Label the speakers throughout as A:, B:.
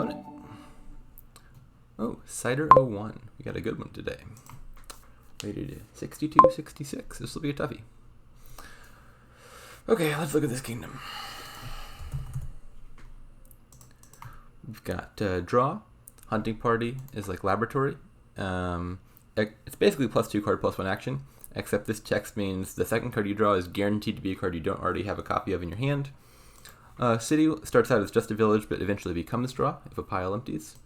A: opponent. Oh, Cider01. We got a good one today. Rated 62-66. This will be a toughie. Okay, let's look at this kingdom. We've got draw. Hunting party is like laboratory. It's basically +2 card, +1 action, except this text means the second card you draw is guaranteed to be a card you don't already have a copy of in your hand. City starts out as just a village, but eventually becomes draw if a pile empties.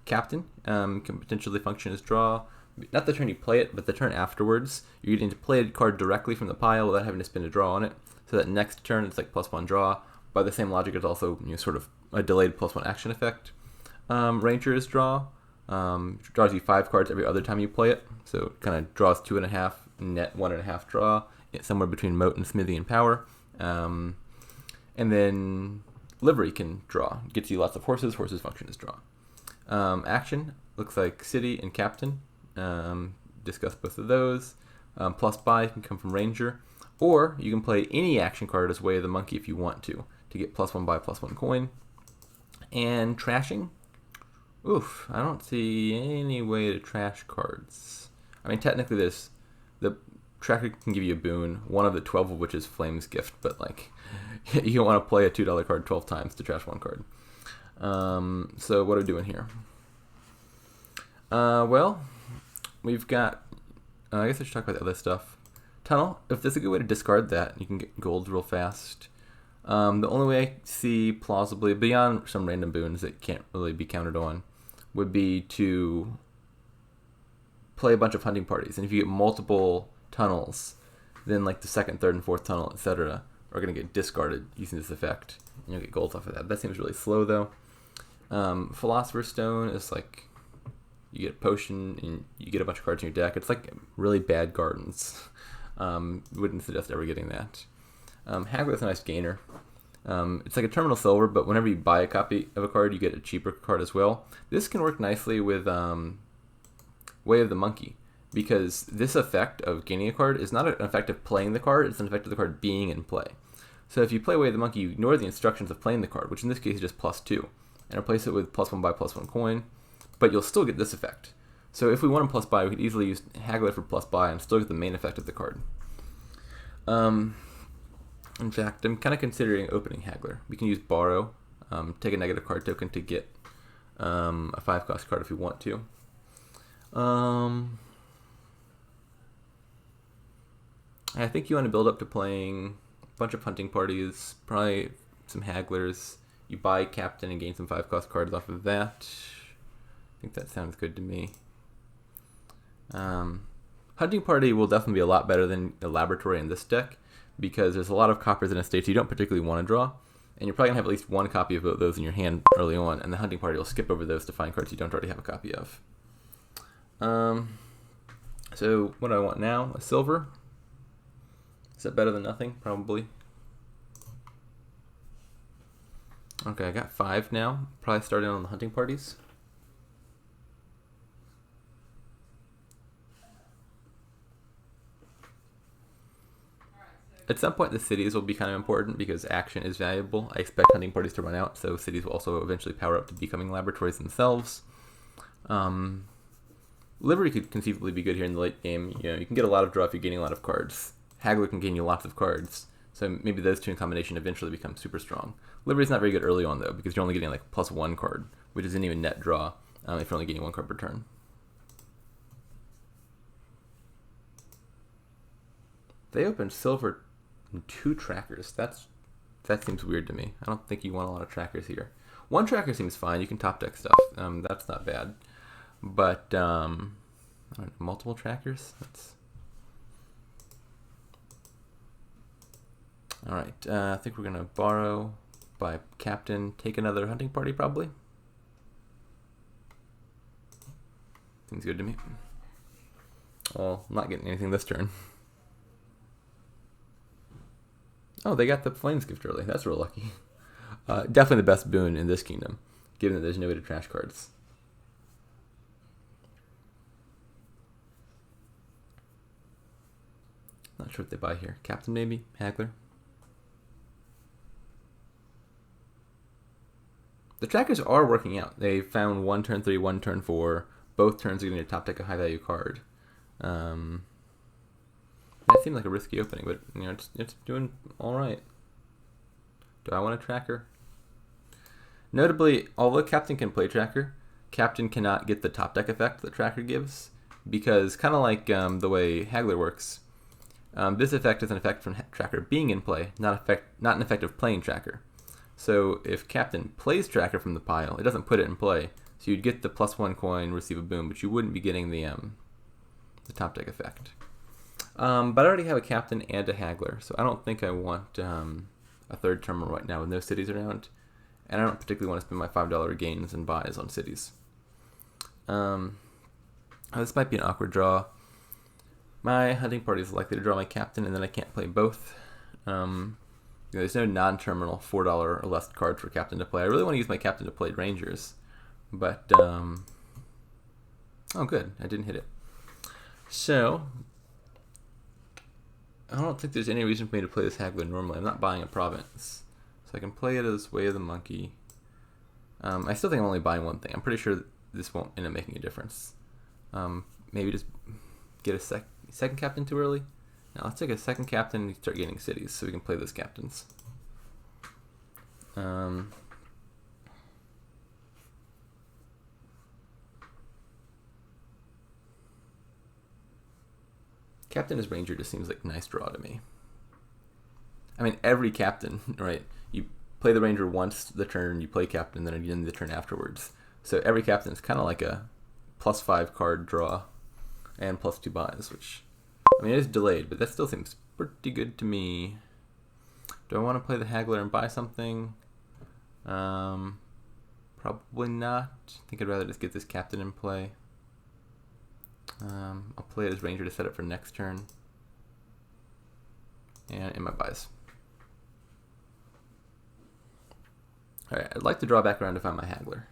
A: Captain can potentially function as draw, not the turn you play it, but the turn afterwards. You're getting to play a card directly from the pile without having to spend a draw on it. So that next turn it's like +1 draw. By the same logic, it's also sort of a delayed +1 action effect. Ranger is draw. Draws you 5 cards every other time you play it. So it kind of draws 2.5, net 1.5 draw, somewhere between Moat and Smithy and Power. And then Livery can draw. Gets you lots of horses. Horses function as draw. Action looks like City and Captain. Discuss both of those. Plus buy can come from Ranger. Or you can play any action card as Way of the Monkey if you want to get +1 buy, +1 coin. And trashing. Oof, I don't see any way to trash cards. I mean, technically the tracker can give you a boon, one of the 12 of which is Flame's Gift, but like, you don't want to play a $2 card 12 times to trash one card. So what are we doing here? Well, we've got, I guess I should talk about the other stuff. Tunnel, if there's a good way to discard that, you can get gold real fast. The only way I see plausibly, beyond some random boons that can't really be counted on, would be to play a bunch of hunting parties. And if you get multiple tunnels, then like the second, third, and fourth tunnel, etc., are going to get discarded using this effect. And you'll get gold off of that. That seems really slow, though. Philosopher's Stone is like, you get a potion and you get a bunch of cards in your deck. It's like really bad gardens. Wouldn't suggest ever getting that. Haggler is a nice gainer. It's like a terminal silver, but whenever you buy a copy of a card, you get a cheaper card as well. This can work nicely with Way of the Monkey, because this effect of gaining a card is not an effect of playing the card, it's an effect of the card being in play. So if you play Way of the Monkey, you ignore the instructions of playing the card, which in this case is just +2, and replace it with +1 buy, +1 coin, but you'll still get this effect. So if we want a plus buy, we could easily use Haggler for plus buy and still get the main effect of the card. In fact, I'm kind of considering opening Haggler. We can use Borrow, take a negative card token to get a 5-cost card if we want to. I think you want to build up to playing a bunch of hunting parties, probably some Hagglers. You buy Captain and gain some 5-cost cards off of that. I think that sounds good to me. Hunting party will definitely be a lot better than a laboratory in this deck, because there's a lot of coppers in a state you don't particularly want to draw, and you're probably going to have at least one copy of those in your hand early on, and the hunting party will skip over those to find cards you don't already have a copy of. So what do I want now? A silver? Is that better than nothing? Probably. Okay, I got 5 now. Probably starting on the hunting parties. At some point, the cities will be kind of important because action is valuable. I expect hunting parties to run out, so cities will also eventually power up to becoming laboratories themselves. Livery could conceivably be good here in the late game. You can get a lot of draw if you're gaining a lot of cards. Haggler can gain you lots of cards, so maybe those two in combination eventually become super strong. Livery's not very good early on, though, because you're only getting like +1 card, which isn't even net draw if you're only getting 1 card per turn. They opened silver and 2 trackers. That seems weird to me. I don't think you want a lot of trackers here. 1 tracker seems fine. You can top deck stuff. That's not bad. But I don't know, multiple trackers. All right. I think we're gonna borrow, buy Captain, take another hunting party probably. Seems good to me. Well, I'm not getting anything this turn. Oh, they got the Flames Gift early. That's real lucky. Definitely the best boon in this kingdom, given that there's no way to trash cards. Not sure what they buy here. Captain maybe? Haggler? the trackers are working out. They found one turn 3, one turn 4. Both turns are going to top deck a high value card. That seemed like a risky opening, but you know it's doing all right. Do I want a tracker? Notably, although Captain can play tracker, Captain cannot get the top deck effect that tracker gives, because kind of like the way Haggler works, this effect is an effect from tracker being in play, not an effect of playing tracker. So if Captain plays tracker from the pile, it doesn't put it in play. So you'd get the +1 coin, receive a boom, but you wouldn't be getting the top deck effect. But I already have a Captain and a Haggler, so I don't think I want a third terminal right now with no cities around. And I don't particularly want to spend my $5 gains and buys on cities. This might be an awkward draw. My hunting party is likely to draw my Captain, and then I can't play both. There's no non-terminal $4 or less card for Captain to play. I really want to use my Captain to play Rangers, but oh good, I didn't hit it. So I don't think there's any reason for me to play this Haggler normally. I'm not buying a province, so I can play it as Way of the Monkey. I still think I'm only buying one thing. I'm pretty sure this won't end up making a difference. Maybe just get a second Captain too early. Now let's take a second Captain and start getting cities so we can play those captains. Captain as Ranger just seems like a nice draw to me. I mean, every Captain, right? You play the Ranger once the turn, you play Captain, then again the turn afterwards. So every Captain is kind of like a +5 card draw and +2 buys, which, I mean, it is delayed, but that still seems pretty good to me. Do I want to play the Haggler and buy something? Probably not. I think I'd rather just get this Captain in play. I'll play it as Ranger to set up for next turn. And in my buys. Alright, I'd like to draw back around to find my Haggler.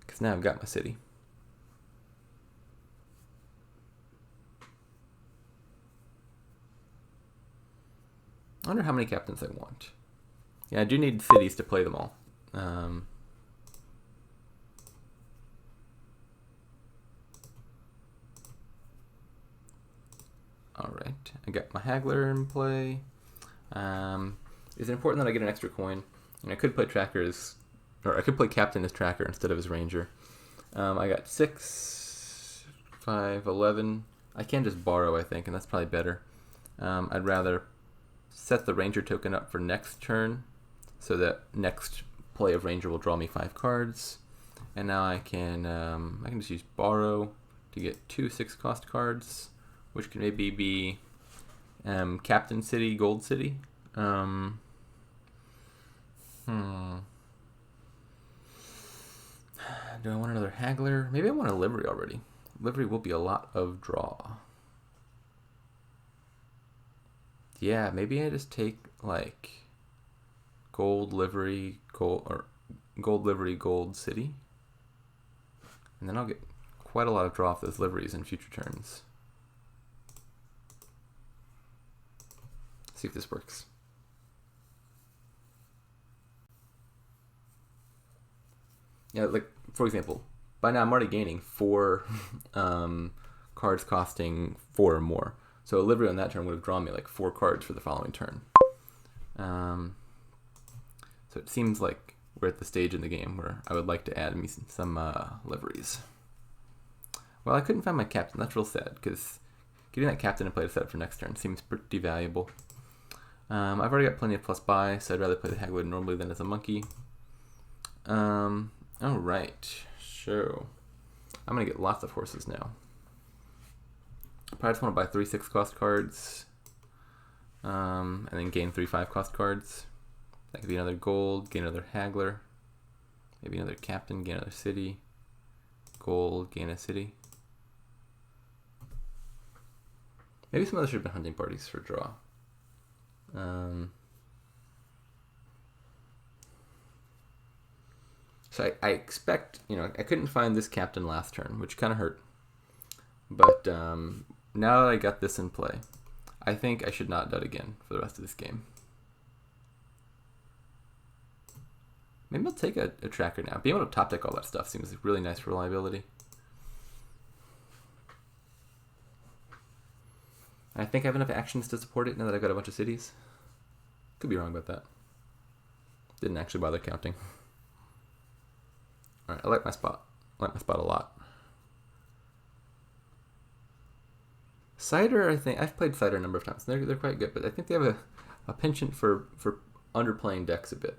A: Because now I've got my city. I wonder how many captains I want. Yeah, I do need cities to play them all. Alright, I got my Haggler in play. Is it important that I get an extra coin? And I could play trackers, or I could play Captain as tracker instead of as Ranger. I got 6, 5, 11. I can just borrow, I think, and that's probably better. I'd rather set the Ranger token up for next turn, so that next play of Ranger will draw me 5 cards. And now I can just use borrow to get 2 6-cost cards, which can maybe be Captain City, Gold City. Do I want another Haggler? Maybe I want a livery already. Livery will be a lot of draw. Yeah, maybe I just take like gold livery, gold livery, gold city, and then I'll get quite a lot of draw off those liveries in future turns. See if this works. Yeah, like for example, by now I'm already gaining 4 cards costing 4 or more. So a livery on that turn would have drawn me like 4 cards for the following turn. So it seems like we're at the stage in the game where I would like to add me some liveries. Well, I couldn't find my Captain. That's real sad, because getting that Captain and play to set up for next turn seems pretty valuable. I've already got plenty of plus buy, so I'd rather play the Haggler normally than as a monkey. Alright, so I'm going to get lots of horses now. Probably just want to buy 3 6-cost cards, and then gain 3 5-cost cards. That could be another gold, gain another Haggler, maybe another Captain, gain another city, gold, gain a city. Maybe some others should have been hunting parties for draw. So I expect, I couldn't find this Captain last turn, which kind of hurt. But now that I got this in play, I think I should not dud again for the rest of this game. Maybe I'll take a tracker now. Being able to top deck all that stuff seems really nice for reliability. I think I have enough actions to support it now that I've got a bunch of cities. Could be wrong about that. Didn't actually bother counting. Alright, I like my spot. I like my spot a lot. Cider, I think I've played Cider a number of times. They're quite good, but I think they have a penchant for underplaying decks a bit.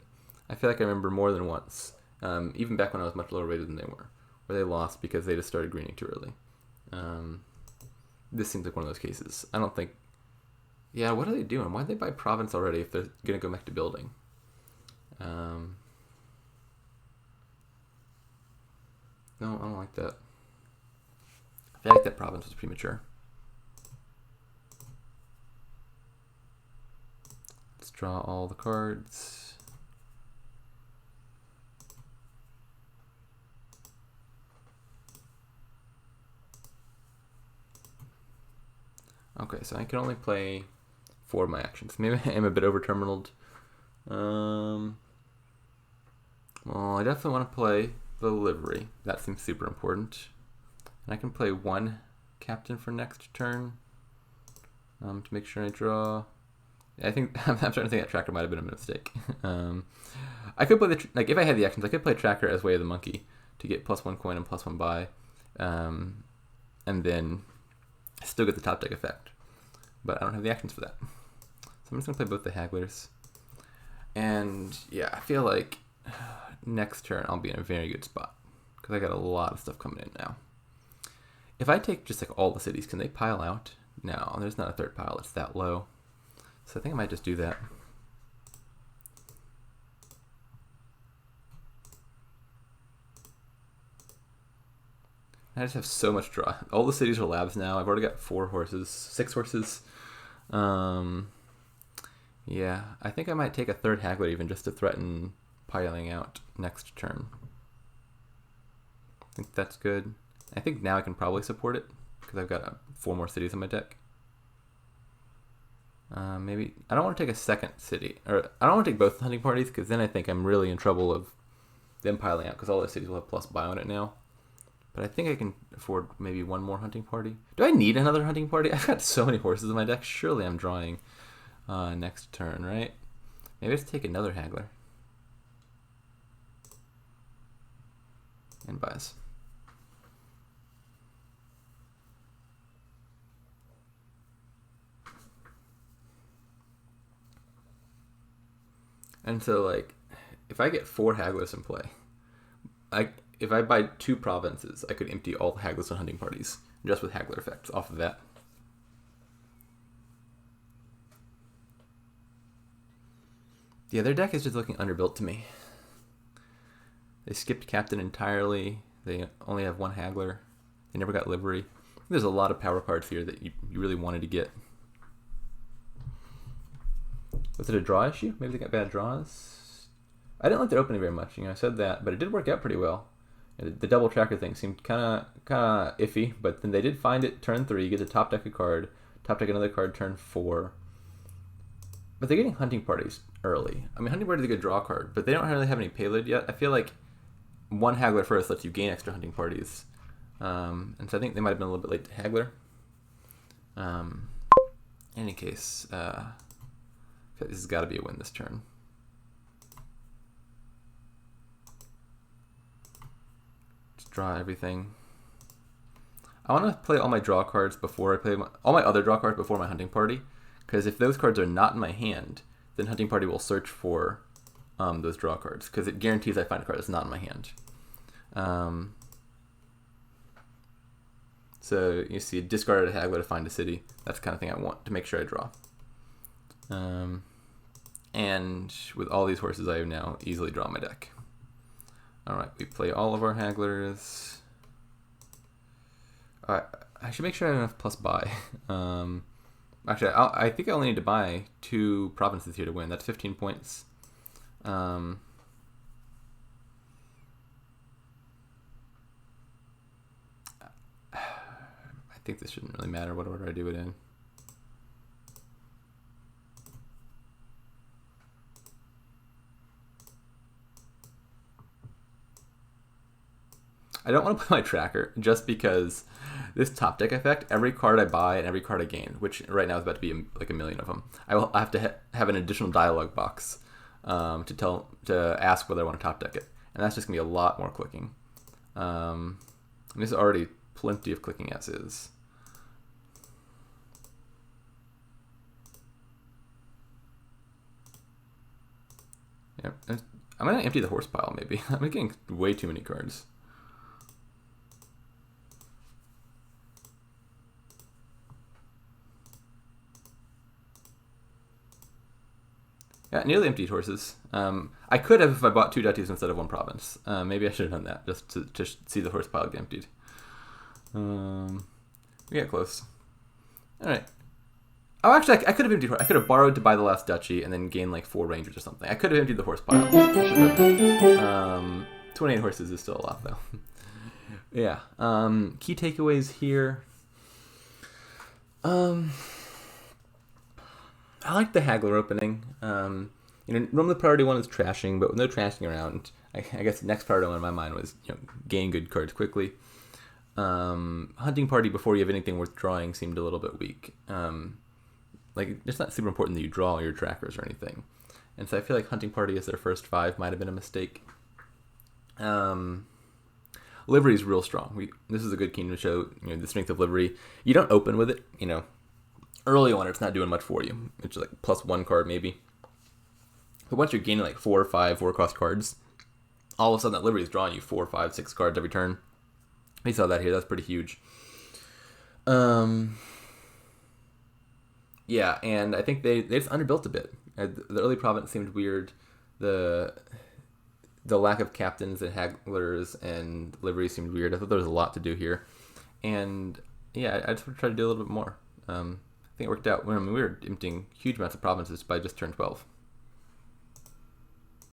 A: I feel like I remember more than once, even back when I was much lower rated than they were, where they lost because they just started greening too early. This seems like one of those cases. I don't think. Yeah, what are they doing? Why'd they buy province already if they're gonna go back to building? No, I don't like that. I feel like that province was premature. Let's draw all the cards. Okay, so I can only play 4 of my actions. Maybe I am a bit over-terminaled. Well, I definitely want to play the livery. That seems super important. And I can play 1 captain for next turn to make sure I draw. I think I'm starting to think that tracker might have been a mistake. I could play like if I had the actions, I could play tracker as Way of the Monkey to get +1 coin and +1 buy, and then still get the top deck effect. But I don't have the actions for that, so I'm just gonna play both the Hagglers. And yeah, I feel like next turn I'll be in a very good spot because I got a lot of stuff coming in now. If I take just like all the cities, can they pile out? No, there's not a third pile. It's that low. So I think I might just do that. I just have so much draw. All the cities are labs now. I've already got 4 horses, 6 horses. Yeah, I think I might take a third Haggler even just to threaten piling out next turn. I think that's good. I think now I can probably support it because I've got 4 more cities in my deck. Maybe I don't want to take a second city, or I don't want to take both hunting parties because then I think I'm really in trouble of them piling out because all the cities will have plus buy on it now. But I think I can afford maybe 1 more hunting party. Do I need another hunting party? I've got so many horses in my deck. Surely I'm drawing next turn, right? Maybe let's take another Haggler. And buys. And so, like, if I get 4 Hagglers in play, if I buy 2 provinces, I could empty all the Hagglers and hunting parties just with Haggler effects off of that. Yeah, their deck is just looking underbuilt to me. They skipped Captain entirely. They only have 1 Haggler. They never got livery. There's a lot of power cards here that you really wanted to get. Was it a draw issue? Maybe they got bad draws? I didn't like their opening very much. I said that, but it did work out pretty well. The double tracker thing seemed kind of iffy, but then they did find it turn 3, get to top deck a card, top deck another card turn 4. But they're getting hunting parties early. I mean, hunting party is a good draw card, but they don't really have any payload yet. I feel like 1 Haggler first lets you gain extra hunting parties. And so I think they might have been a little bit late to Haggler. In any case, this has got to be a win this turn. Just draw everything. I want to play all my draw cards before I play all my other draw cards before my hunting party, because if those cards are not in my hand, then hunting party will search for those draw cards, because it guarantees I find a card that's not in my hand. So you see, discarded a Haggler to find a city. That's the kind of thing I want to make sure I draw. And with all these horses, I have now easily drawn my deck. Alright, we play all of our Hagglers. I should make sure I have enough plus buy. Actually, I think I only need to buy 2 provinces here to win. That's 15 points. I think this shouldn't really matter what order I do it in. I don't want to play my tracker just because this top deck effect, every card I buy and every card I gain, which right now is about to be like a million of them, I have to have an additional dialogue box to ask whether I want to top deck it. And that's just going to be a lot more clicking. And there's already plenty of clicking as is. Yeah, I'm going to empty the horse pile maybe. I'm getting way too many cards. Yeah, nearly emptied horses. I could have if I bought 2 duchies instead of 1 province. Maybe I should have done that just to see the horse pile get emptied. We got close. All right. Oh, actually, I could have emptied. I could have borrowed to buy the last duchy and then gain like 4 rangers or something. I could have emptied the horse pile. 28 horses is still a lot though. Yeah. Key takeaways here. I like the haggler opening. Normally priority 1 is trashing, but with no trashing around, I guess the next priority 1 in my mind was gain good cards quickly. Hunting party before you have anything worth drawing seemed a little bit weak. It's not super important that you draw your trackers or anything, and so I feel like hunting party as their first 5 might have been a mistake. Livery is real strong. This is a good key to show the strength of livery. You don't open with it, early on it's not doing much for you. It's like +1 card maybe. But once you're gaining like 4 or 5 4-cost cards, all of a sudden that livery is drawing you 4, 5, 6 cards every turn. We saw that here. That's pretty huge. Yeah, and I think they just underbuilt a bit. The early province seemed weird. The lack of captains and hagglers and livery seemed weird. I thought there was a lot to do here. And yeah, I just tried to do a little bit more. I think it worked out. We were emptying huge amounts of provinces by just turn 12.